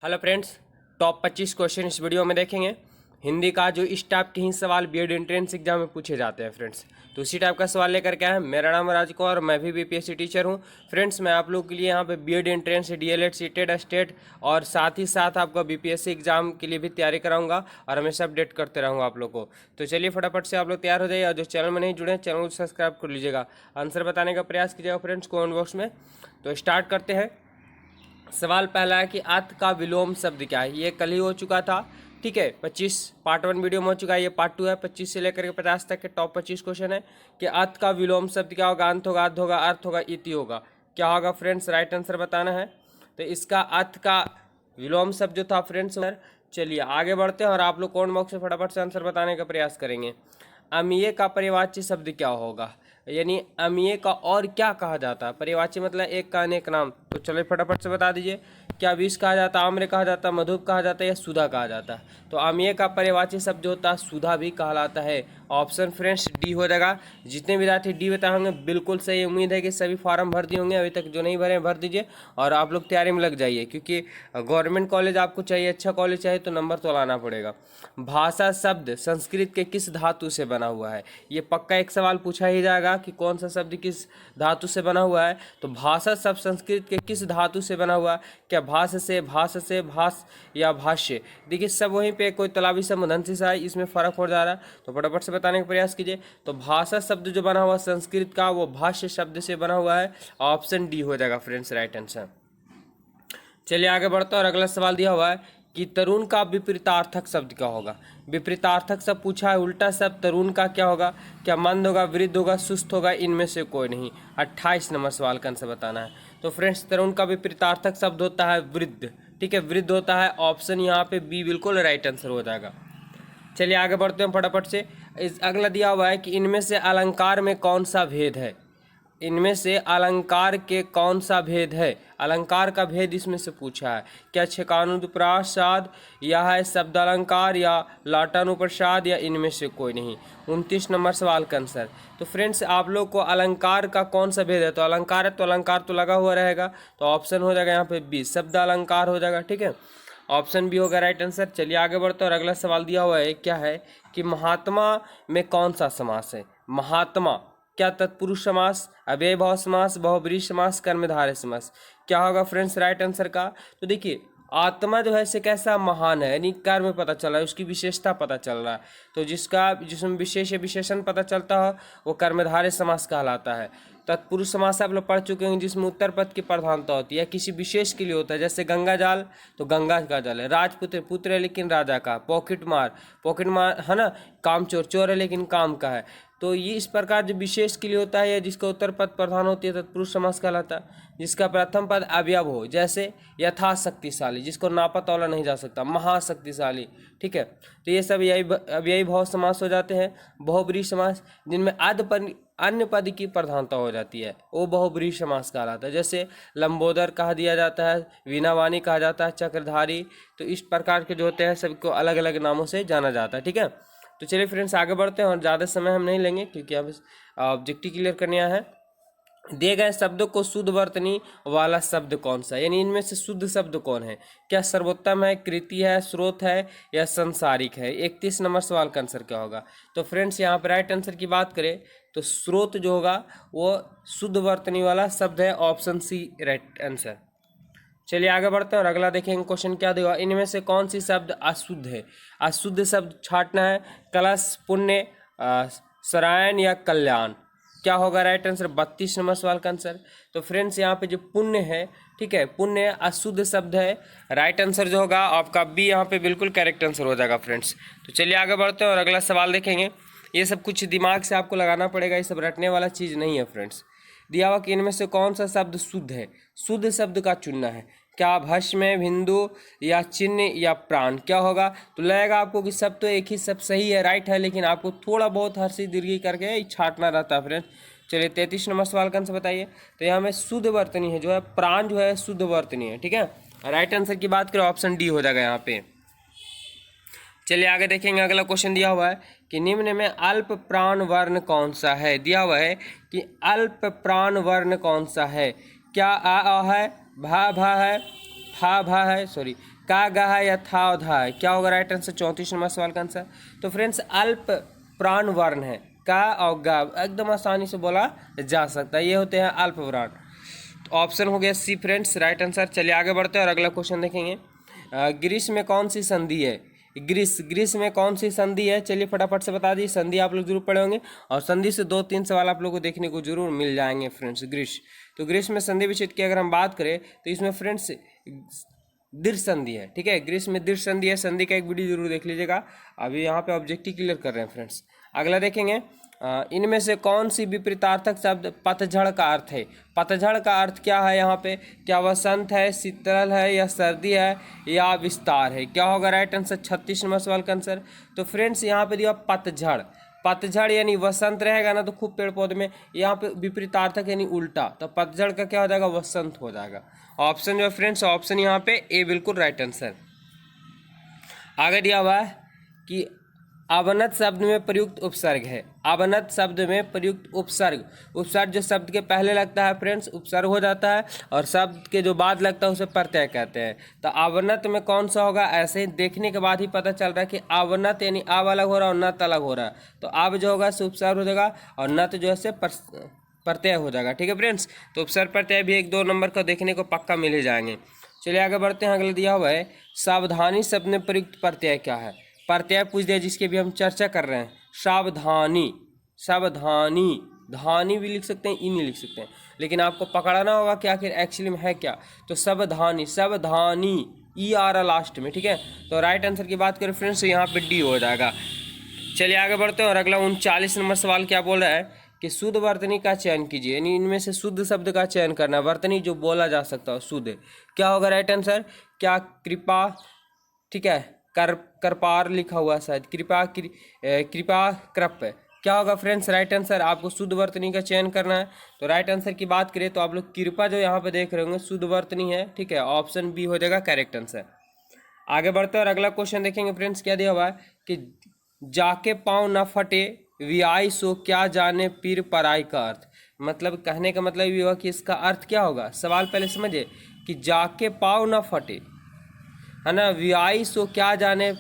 Hello friends, top 25 question इस video में देखेंगे। हिंदी का जो इस टाइप के ही सवाल बीएड एंट्रेंस एग्जाम में पूछे जाते हैं फ्रेंड्स, तो उसी टाइप का सवाल लेकर के आए हैं। मेरा नाम राज कुमार और मैं भी बीपीएससी टीचर हूं। फ्रेंड्स, मैं आप लोग के लिए यहाँ पे BEd entrance, DElEd, CTET, state और साथ ही साथ आपका बीपीएससी एग्जाम के लिए भी तैयारी कराऊंगा और हमेशा अपडेट करते रहूँगा आप लोग को। तो चलिए फटाफट से आप लोग तैयार हो जाइए और जो चैनल में नहीं जुड़े हैं चैनल को सब्सक्राइब कर लीजिएगा। आंसर बताने का प्रयास कीजिएगा फ्रेंड्स कमेंट बॉक्स में। तो स्टार्ट करते हैं। सवाल पहला है कि अत का विलोम शब्द क्या है। ये कल ही हो चुका था, ठीक है। 25 पार्ट 1 वीडियो में हो चुका है, ये पार्ट 2 है। 25 से लेकर के 50 तक के टॉप 25 क्वेश्चन है कि अत का विलोम शब्द क्या होगा। अंत होगा, अध होगा, अर्थ होगा, इति होगा। क्या होगा फ्रेंड्स, राइट आंसर बताना है। तो इसका अत का विलोम शब्द जो था फ्रेंड्स, चलिए आगे बढ़ते हैं और आप लोग कमेंट बॉक्स में फटाफट से आंसर बताने का प्रयास करेंगे। अमीय का पर्यायवाची शब्द क्या होगा, यानी अमीय का और क्या कहा जाता है। पर्यायवाची मतलब एक का अनेक नाम। तो चलिए फटाफट से बता दीजिए, क्या विष कहा जाता है, आम्र कहा जाता है, मधुप कहा जाता है या सुधा कहा जाता है। तो अमीय का पर्यायवाची शब्द जो होता है सुधा भी कहलाता है। ऑप्शन फ्रेंड्स डी हो जाएगा। जितने विद्यार्थी डी बताए होंगे बिल्कुल सही। उम्मीद है कि सभी फॉर्म भर दिए होंगे, अभी तक जो नहीं भरे भर दीजिए और आप लोग तैयारी में लग जाइए, क्योंकि गवर्नमेंट कॉलेज आपको चाहिए, अच्छा कॉलेज चाहिए तो नंबर तो लाना पड़ेगा। भाषा शब्द संस्कृत के किस धातु से बना हुआ है। ये पक्का एक सवाल पूछा ही जाएगा कि कौन सा शब्द किस धातु से बना हुआ है। तो भाषा शब्द संस्कृत के किस धातु से बना हुआ है। क्या भाष से, भाष से, भाष या भाष्य। देखिए सब वहीं पे कोई तलावी संबंधी सा है, इसमें फर्क हो जा रहा है। तो फटाफट से बताने का प्रयास कीजिए। तो भाषा शब्द जो बना हुआ संस्कृत का वो भाष्य शब्द से बना हुआ है। ऑप्शन डी हो जाएगा फ्रेंड्स राइट आंसर। चलिए आगे बढ़ते हैं और अगला सवाल दिया हुआ है कि तरुण का विपरीतार्थक शब्द क्या होगा। विपरीतार्थक शब्द पूछा है, उल्टा शब्द तरुण का क्या होगा। क्या मंद होगा, वृद्ध होगा, सुस्त होगा, इनमें से कोई नहीं। 28 नंबर सवाल का आंसर बताना है। तो फ्रेंड्स तरुण का विपरीतार्थक शब्द होता है वृद्ध, ठीक है, वृद्ध होता है। ऑप्शन यहाँ पे बी बिल्कुल राइट आंसर हो जाएगा। चलिए आगे बढ़ते हैं फटाफट से। इस अगला दिया हुआ है कि इनमें से अलंकार में कौन सा भेद है। इनमें से अलंकार के कौन सा भेद है। अलंकार का भेद इसमें से पूछा है। क्या छकानुप्रासाद या है शब्द अलंकार या लाटानुप्रसाद या इनमें से कोई नहीं। 29 नंबर सवाल का आंसर। तो फ्रेंड्स आप लोग को अलंकार का कौन सा भेद है। तो अलंकार है तो अलंकार तो लगा हुआ रहेगा। तो ऑप्शन हो जाएगा यहाँ पे बी, शब्द अलंकार हो जाएगा, ठीक है। ऑप्शन बी होगा राइट आंसर। चलिए आगे बढ़ते हैं और अगला सवाल दिया हुआ है क्या है कि महात्मा में कौन सा समास है। महात्मा क्या तत्पुरुष समास, अव्ययभाव समास, बहुब्रीहि समास, कर्मधारय समास। क्या होगा फ्रेंड्स राइट आंसर का। तो देखिए आत्मा जो है से कैसा महान है, यानी कर्म पता चल रहा है, उसकी विशेषता पता चल रहा है। तो जिसमें विशेष विशेषण पता चलता हो वो कर्मधारय समास कहलाता है। तत्पुरुष समास आप लोग पढ़ चुके हैं, जिसमें उत्तर पद की प्रधानता होती है, किसी विशेष के लिए होता है। जैसे गंगा जाल तो गंगा का जल है, राजपुत्र पुत्र है लेकिन राजा का, पॉकेट मार है ना, कामचोर चोर है लेकिन काम का है। तो ये इस प्रकार जो विशेष के लिए होता है या जिसका उत्तर पद प्रधान होती है तत्पुरुष समास कहलाता है। जिसका प्रथम पद अवयव हो, जैसे यथाशक्तिशाली, जिसको नापा तौला नहीं जा सकता, महाशक्तिशाली, ठीक है। तो ये सब अव्ययी भाव समास हो जाते हैं। बहुब्रीहि समास जिनमें अन्य पद की प्रधानता हो जाती है वो बहुब्रीहि समास कहलाता है। जैसे लंबोदर कहा दिया जाता है, वीणावाणी कहा जाता है, चक्रधारी। तो इस प्रकार के जो होते हैं सबको अलग अलग नामों से जाना जाता है, ठीक है। तो चलिए फ्रेंड्स आगे बढ़ते हैं और ज़्यादा समय हम नहीं लेंगे क्योंकि अब ऑब्जेक्टिव क्लियर करने आया है। दिए गए शब्दों को शुद्ध वर्तनी वाला शब्द कौन सा, यानी इनमें से शुद्ध शब्द कौन है। क्या सर्वोत्तम है, कृति है, स्रोत है या संसारिक है। 31 नंबर सवाल का आंसर क्या होगा। तो फ्रेंड्स यहाँ पर राइट आंसर की बात करें तो स्रोत जो होगा वो शुद्ध वर्तनी वाला शब्द है। Option C right answer. चलिए आगे बढ़ते हैं और अगला देखेंगे क्वेश्चन क्या देगा। इनमें से कौन सी शब्द अशुद्ध है। अशुद्ध शब्द छांटना है। कलश, पुण्य, सरायन या कल्याण। क्या होगा राइट आंसर। 32 नंबर सवाल का आंसर। तो फ्रेंड्स यहाँ पे जो पुण्य है, ठीक है, पुण्य अशुद्ध शब्द है। राइट आंसर जो होगा आपका बी यहाँ पे बिल्कुल करेक्ट आंसर हो जाएगा फ्रेंड्स। तो चलिए आगे बढ़ते हैं और अगला सवाल देखेंगे। ये सब कुछ दिमाग से आपको लगाना पड़ेगा, ये सब रटने वाला चीज़ नहीं है फ्रेंड्स। दिया हुआ कि इनमें से कौन सा शब्द शुद्ध है। शुद्ध शब्द का चुनना है। क्या भस्म, बिंदु या चिन्ह या प्राण। क्या होगा तो लगेगा आपको कि सब तो एक ही सब सही है, राइट है, लेकिन आपको थोड़ा बहुत हर्षी दीर्घी करके छाटना रहता है फ्रेंड्स। चलिए 33 नंबर सवाल का आंसर बताइए। तो यहाँ में शुद्ध वर्तनी है, जो है प्राण जो है शुद्ध वर्तनी है, ठीक है। राइट आंसर की बात करें ऑप्शन डी हो जाएगा यहाँ पे। चलिए आगे देखेंगे अगला क्वेश्चन दिया हुआ है कि निम्न में अल्प प्राण वर्ण कौन सा है। दिया हुआ है कि अल्प प्राण वर्ण कौन सा है। क्या आ है, भा है, फा भा है, सॉरी, का गा है या था और धा है, क्या होगा राइट आंसर 34 नंबर सवाल का आंसर। तो फ्रेंड्स अल्प प्राण वर्ण है का और गा, एकदम आसानी से बोला जा सकता है, ये होते हैं अल्प प्राण। तो ऑप्शन हो गया सी फ्रेंड्स राइट आंसर। चलिए आगे बढ़ते हैं और अगला क्वेश्चन देखेंगे। ग्रीस में कौन सी संधि है, ग्रीस में कौन सी संधि है, चलिए फटाफट से बता दी। संधि आप लोग जरूर पढ़े होंगे और संधि से 2-3 सवाल आप लोग को देखने को जरूर मिल जाएंगे फ्रेंड्स। ग्रीस, तो ग्रीस में संधि विच्छेद की अगर हम बात करें तो इसमें फ्रेंड्स दीर्घ संधि है, ठीक है, ग्रीस में दीर्घ संधि है। संधि का एक वीडियो जरूर देख लीजिएगा, अभी यहाँ पे ऑब्जेक्टिव क्लियर कर रहे हैं फ्रेंड्स। अगला देखेंगे, इनमें से कौन सी विपरीतार्थक शब्द पतझड़ का अर्थ है, पतझड़ का अर्थ क्या है यहाँ पे, क्या वसंत है, शीतल है या सर्दी है या विस्तार है, क्या होगा राइट आंसर 36 नंबर सवाल का आंसर। तो फ्रेंड्स यहाँ पे दिया पतझड़, पतझड़ यानी वसंत रहेगा ना तो खूब पेड़ पौधे में, यहाँ पे विपरीतार्थक यानी उल्टा, तो पतझड़ का क्या हो जाएगा, वसंत हो जाएगा। ऑप्शन जो है फ्रेंड्स, ऑप्शन यहाँ पे ए बिल्कुल राइट आंसर। आगे दिया हुआ है कि अवनत शब्द में प्रयुक्त उपसर्ग है, अवनत शब्द में प्रयुक्त उपसर्ग, उपसर्ग जो शब्द के पहले लगता है फ्रेंड्स उपसर्ग हो जाता है और शब्द के जो बाद लगता है उसे प्रत्यय कहते हैं। तो अवनत में कौन सा होगा, ऐसे ही देखने के बाद ही पता चल रहा है कि अवनत यानी आव अलग हो रहा है और नत अलग हो रहा है, तो आव जो होगा से उपसर्ग हो जाएगा और नत जो है से प्रत्यय हो जाएगा, ठीक है फ्रेंड्स। तो उपसर्ग प्रत्यय भी 1-2 नंबर का देखने को पक्का मिल ही जाएंगे। चलिए आगे बढ़ते हैं। अगले दिया हुआ है सावधानी शब्द में प्रयुक्त प्रत्यय क्या है, प्रत्यय पूछ दिया जिसकी भी हम चर्चा कर रहे हैं, सावधानी, सावधानी, धानी भी लिख सकते हैं, ई नहीं लिख सकते हैं, लेकिन आपको पकड़ना होगा कि आखिर एक्चुअली में है क्या। तो सावधानी, सावधानी ई आ रहा लास्ट में, ठीक है। तो राइट आंसर की बात करें फ्रेंड्स तो यहाँ पे डी हो जाएगा। चलिए आगे बढ़ते हैं और अगला 39 नंबर सवाल क्या बोल रहा है कि शुद्ध वर्तनी का चयन कीजिए, यानी इनमें से शुद्ध शब्द का चयन करना, वर्तनी जो बोला जा सकता है शुद्ध, क्या होगा राइट आंसर, क्या कृपा, ठीक है, कृपार लिखा हुआ शायद, कृपा कृपा कृप, क्या होगा फ्रेंड्स राइट आंसर। आपको शुद्ध वर्तनी का चयन करना है। तो राइट आंसर की बात करें तो आप लोग कृपा जो यहाँ पे देख रहे होंगे शुद्ध वर्तनी है, ठीक है, ऑप्शन बी हो जाएगा करेक्ट आंसर। आगे बढ़ते हैं और अगला क्वेश्चन देखेंगे फ्रेंड्स। क्या दिया हुआ है कि जाके पाँव न फटे वियाई सो क्या जाने पीर पराई का अर्थ, मतलब कहने का मतलब ये हुआ कि इसका अर्थ क्या होगा। सवाल पहले समझे कि जाके पाँव न फटे है ना, वियाई सो क्या जाने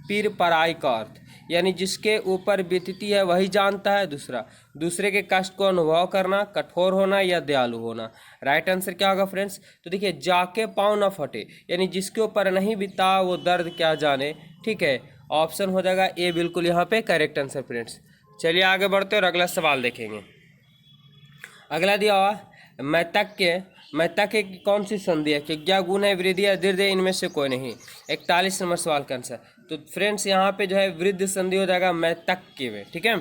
पीर पराई का अर्थ, यानी जिसके ऊपर बीतती है वही जानता है, दूसरे के कष्ट को अनुभव करना, कठोर होना या दयालु होना। राइट आंसर क्या होगा फ्रेंड्स। तो देखिए जाके पाँव न फटे यानी जिसके ऊपर नहीं बीता वो दर्द क्या जाने, ठीक है, ऑप्शन हो जाएगा ए बिल्कुल यहाँ पे करेक्ट आंसर फ्रेंड्स। चलिए आगे बढ़ते और अगला सवाल देखेंगे। अगला दिया हुआ मैतक की कौन सी संधि है, कि क्या गुण है, वृद्धि है, दीर्घ है, इनमें से कोई नहीं। 41 नंबर सवाल का आंसर। तो फ्रेंड्स यहाँ पे जो है वृद्ध संधि हो जाएगा मैतक के में, ठीक है।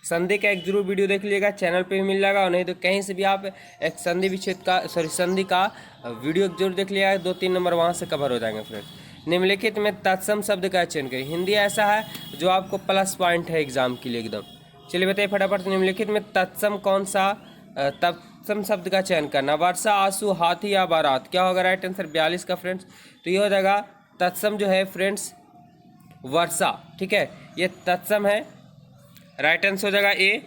संधि का एक जरूर वीडियो देख लीजिएगा, चैनल पे भी मिल जाएगा और नहीं तो कहीं से भी आप एक संधि विच्छेद का संधि का वीडियो जरूर देख लिया, 2-3 नंबर वहाँ से कवर हो जाएंगे फ्रेंड्स। निम्नलिखित में तत्सम शब्द का चयन करें, हिंदी ऐसा है जो आपको प्लस पॉइंट है एग्जाम के लिए एकदम। चलिए बताइए फटाफट, निम्नलिखित में तत्सम कौन सा तत्सम शब्द का चयन करना, वर्षा, आंसू, हाथी या बारात, क्या होगा राइट आंसर 42 का फ्रेंड्स। तो ये हो जाएगा तत्सम जो है फ्रेंड्स वर्षा, ठीक है, ये तत्सम है, राइट आंसर हो जाएगा ए।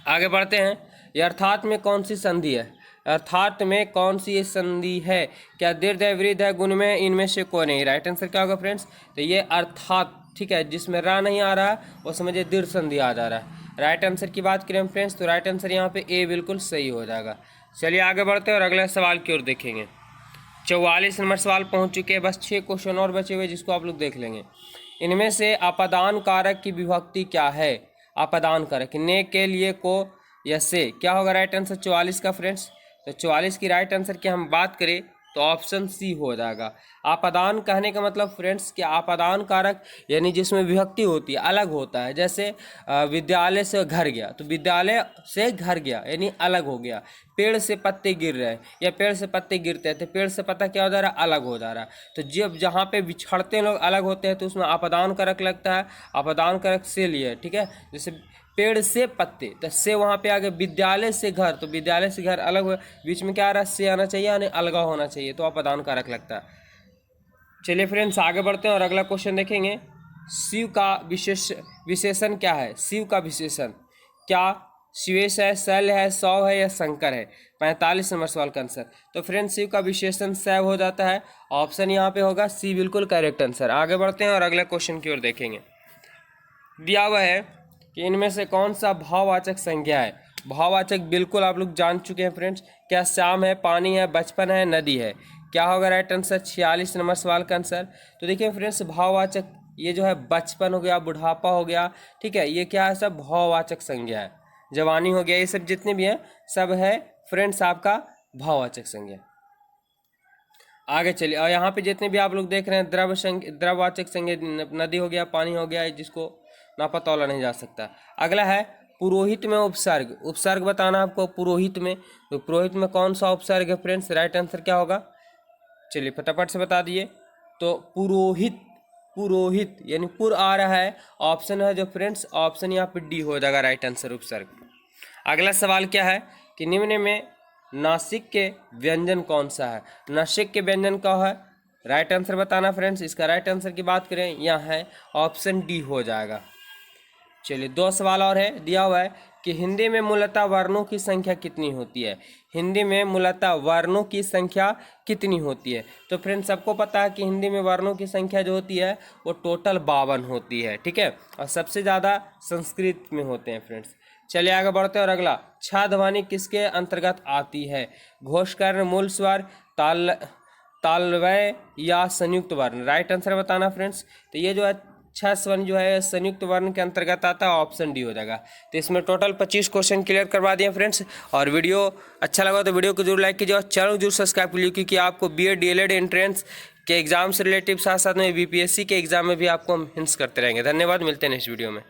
आगे बढ़ते हैं। ये अर्थात में कौन सी संधि है, अर्थात में कौन सी ये संधि है, क्या दीर्घ है, वृद्ध है, गुण में, इनमें से कोई नहीं। राइट आंसर क्या होगा फ्रेंड्स। तो ये अर्थात, ठीक है, जिसमें रा नहीं आ रहा वो समझिए दीर्घ संधि आ जा रहा है। राइट आंसर की बात करें फ्रेंड्स तो राइट आंसर यहाँ पे ए बिल्कुल सही हो जाएगा। चलिए आगे बढ़ते हैं और अगले सवाल की ओर देखेंगे। 44 नंबर सवाल पहुँच चुके हैं, बस 6 क्वेश्चन और बचे हुए जिसको आप लोग देख लेंगे। इनमें से अपादान कारक की विभक्ति क्या है, अपादान कारक ने, के, लिए, को या से, क्या होगा राइट आंसर 44 का फ्रेंड्स। तो 44 की राइट आंसर की हम बात करें तो ऑप्शन सी हो जाएगा। आपादान कहने का मतलब फ्रेंड्स कि आपादान कारक यानी जिसमें विभक्ति होती है, अलग होता है। जैसे विद्यालय से घर गया तो विद्यालय से घर गया यानी अलग हो गया। पेड़ से पत्ते गिर रहे हैं या पेड़ से पत्ते गिरते हैं तो पेड़ से पत्ता क्या हो जा रहा है, अलग हो जा रहा है। तो जब जहाँ पे बिछड़ते हैं लोग अलग होते हैं तो उसमें आपादान कारक लगता है, आपादान कारक से लिए, ठीक है। जैसे पेड़ से पत्ते तो से वहाँ पे आ गए, विद्यालय से घर तो विद्यालय से घर अलग हुआ, बीच में क्या आ रहा है, से आना चाहिए यानी अलगा होना चाहिए, तो अपादान कारक लगता है। चलिए फ्रेंड्स आगे बढ़ते हैं और अगला क्वेश्चन देखेंगे। शिव का विशेषण क्या है, शिव का विशेषण, क्या शिवेश है, शैल है, सौ है या शंकर है। 45 नंबर सवाल का आंसर। तो फ्रेंड्स शिव का विशेषण शैव हो जाता है। ऑप्शन यहाँ पे होगा सी बिल्कुल करेक्ट आंसर। आगे बढ़ते हैं और अगले क्वेश्चन की ओर देखेंगे। दिया हुआ है कि इनमें से कौन सा भाववाचक संज्ञा है। भाववाचक बिल्कुल आप लोग जान चुके हैं फ्रेंड्स। क्या शाम है, पानी है, बचपन है, नदी है। क्या होगा राइट आंसर? 46 नंबर सवाल का आंसर। तो देखिए फ्रेंड्स भाववाचक ये जो है बचपन हो गया, बुढ़ापा हो गया, ठीक है, ये क्या है? सब भाववाचक संज्ञा है। जवानी हो गया, ये सब जितने भी हैं सब है फ्रेंड्स आपका भाववाचक संज्ञा। आगे चलिए, और यहाँ पे जितने भी आप लोग देख रहे हैं द्रववाचक संज्ञा, नदी हो गया, पानी हो गया, जिसको नापा तौला नहीं जा सकता। अगला है पुरोहित में उपसर्ग। उपसर्ग बताना आपको पुरोहित में। तो पुरोहित में कौन सा उपसर्ग है फ्रेंड्स? राइट आंसर क्या होगा? चलिए फटाफट से बता दिए। तो पुरोहित, पुरोहित यानी पुर आ रहा है, ऑप्शन है जो फ्रेंड्स, ऑप्शन यहाँ पे डी हो जाएगा राइट आंसर उपसर्ग। अगला सवाल क्या है कि निम्न में नासिक के व्यंजन कौन सा है? नासिक के व्यंजन क्या है? राइट आंसर बताना फ्रेंड्स। इसका राइट आंसर की बात करें यहाँ है ऑप्शन डी हो जाएगा। चलिए दो सवाल और है। दिया हुआ है कि हिंदी में मूलतः वर्णों की संख्या कितनी होती है। हिंदी में मूलतः वर्णों की संख्या कितनी होती है? तो फ्रेंड्स सबको पता है कि हिंदी में वर्णों की संख्या जो होती है वो टोटल 52 होती है, ठीक है, और सबसे ज़्यादा संस्कृत में होते हैं फ्रेंड्स। चलिए आगे बढ़ते हैं और अगला, छह ध्वनि किसके अंतर्गत आती है? घोष कर्ण, मूल स्वर, तालव्य या संयुक्त वर्ण। राइट आंसर बताना फ्रेंड्स। तो ये जो है छह स्वर्ण जो है संयुक्त वर्ण के अंतर्गत आता है, ऑप्शन डी हो जाएगा। तो इसमें टोटल 25 क्वेश्चन क्लियर करवा दिए फ्रेंड्स। और वीडियो अच्छा लगा तो वीडियो को जरूर लाइक कीजिए और चैनल जरूर सब्सक्राइब कीजिए, क्योंकि आपको बीएड डीएलएड एंट्रेंस के एग्जाम से रिलेटिव साथ साथ में बीपीएससी के एग्जाम में भी आपको हम हिंट्स करते रहेंगे। धन्यवाद, मिलते हैं नेक्स्ट वीडियो में।